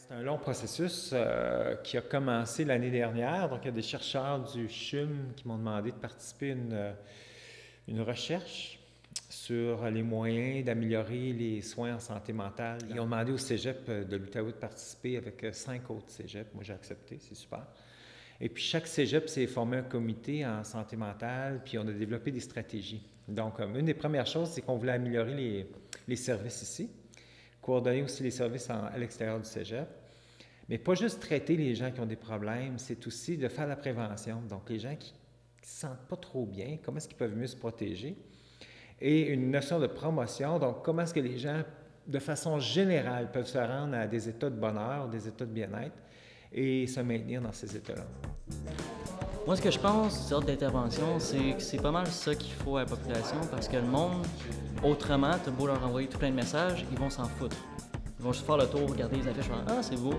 C'est un long processus qui a commencé l'année dernière. Donc, il y a des chercheurs du CHUM qui m'ont demandé de participer à une recherche sur les moyens d'améliorer les soins en santé mentale. Ils ont demandé au cégep de l'Outaouais de participer avec 5 autres cégeps. Moi, j'ai accepté, c'est super. Et puis, chaque cégep s'est formé un comité en santé mentale, puis on a développé des stratégies. Donc, une des premières choses, c'est qu'on voulait améliorer les services ici, coordonner aussi les services à l'extérieur du cégep. Mais pas juste traiter les gens qui ont des problèmes, c'est aussi de faire la prévention. Donc, les gens qui ne se sentent pas trop bien, comment est-ce qu'ils peuvent mieux se protéger? Et une notion de promotion, donc comment est-ce que les gens, de façon générale, peuvent se rendre à des états de bonheur, des états de bien-être et se maintenir dans ces états-là. Moi, ce que je pense, cette sorte d'intervention, c'est que c'est pas mal ça qu'il faut à la population parce que le monde, autrement, t'as beau leur envoyer tout plein de messages, ils vont s'en foutre. Ils vont juste faire le tour, regarder les affiches, faire « Ah, c'est beau! »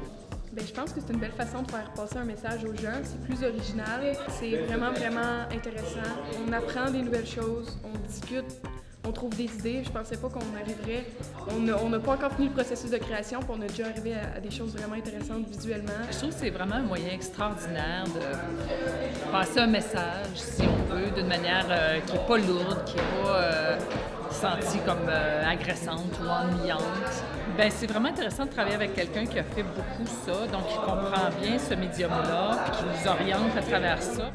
Bien, je pense que c'est une belle façon de faire passer un message aux gens. C'est plus original, c'est vraiment, vraiment intéressant. On apprend des nouvelles choses, on discute, on trouve des idées. Je pensais pas qu'on arriverait. On n'a pas encore fini le processus de création, puis on a déjà arrivé à des choses vraiment intéressantes visuellement. Je trouve que c'est vraiment un moyen extraordinaire de passer un message, si on veut, d'une manière qui n'est pas lourde, qui n'est pas sentie comme agressante ou ennuyante. Bien, c'est vraiment intéressant de travailler avec quelqu'un qui a fait beaucoup ça, donc qui comprend bien ce médium-là, puis qui nous oriente à travers ça.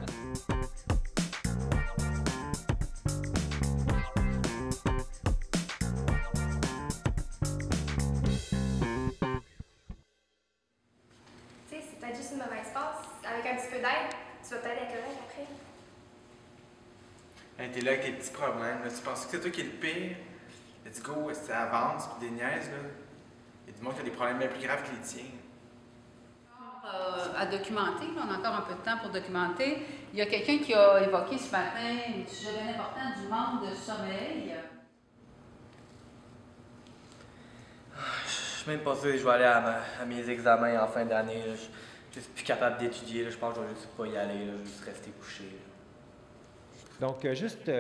Tu sais, c'est peut-être juste une mauvaise passe. Avec un petit peu d'aide, tu vas peut-être être correct après. Hey, t'es là avec tes petits problèmes. Là. Tu penses que c'est toi qui es le pire? Let's go, ça avance, puis des niaises, là. Il y a du monde qui a des problèmes bien plus graves que les tiens. À documenter, on a encore un peu de temps pour documenter. Il y a quelqu'un qui a évoqué ce matin un sujet bien important du manque de sommeil. Je suis même pas sûr que je vais aller à mes examens en fin d'année. Je suis plus capable d'étudier. Je pense que je vais juste pas y aller. Je vais juste rester couché. Donc, juste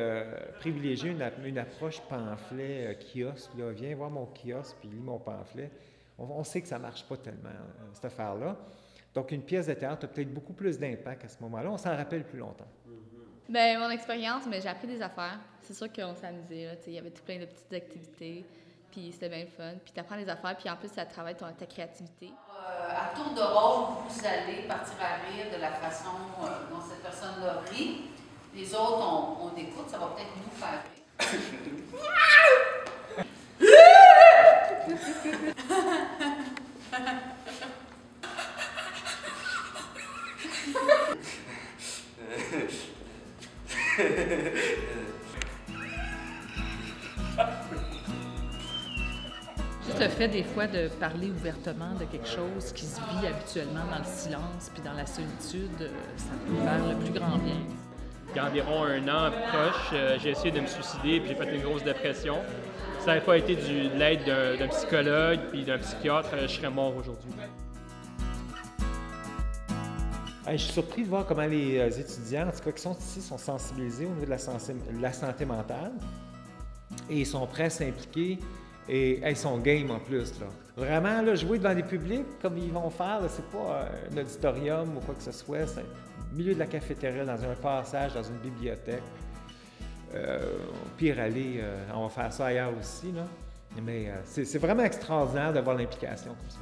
privilégier une approche pamphlet, kiosque. Là, viens voir mon kiosque puis lis mon pamphlet. On sait que ça ne marche pas tellement, cette affaire-là. Donc, une pièce de théâtre a peut-être beaucoup plus d'impact à ce moment-là. On s'en rappelle plus longtemps. Bien, mon expérience, mais j'ai appris des affaires. C'est sûr qu'on s'amusait. Il y avait tout plein de petites activités. Puis c'était bien le fun. Puis tu apprends des affaires. Puis en plus, ça travaille ta créativité. À tour de rôle, vous allez partir à rire de la façon dont cette personne-là rit. Les autres, on écoute, ça va peut-être nous faire rire. Juste le fait des fois de parler ouvertement de quelque chose qui se vit habituellement dans le silence puis dans la solitude, ça peut faire le plus grand bien. Il y a environ un an proche, j'ai essayé de me suicider puis j'ai fait une grosse dépression. Si ça n'avait pas été de l'aide d'un psychologue puis d'un psychiatre, je serais mort aujourd'hui. Je suis surpris de voir comment les étudiants, en tout cas qui sont ici, sont sensibilisés au niveau de la santé mentale et ils sont prêts à s'impliquer et ils sont game en plus. Là. Vraiment, là, jouer devant des publics comme ils vont faire, c'est pas un auditorium ou quoi que ce soit, c'est au milieu de la cafétéria, dans un passage, dans une bibliothèque. Pire aller, on va faire ça ailleurs aussi. Là. Mais c'est vraiment extraordinaire de voir l'implication comme ça.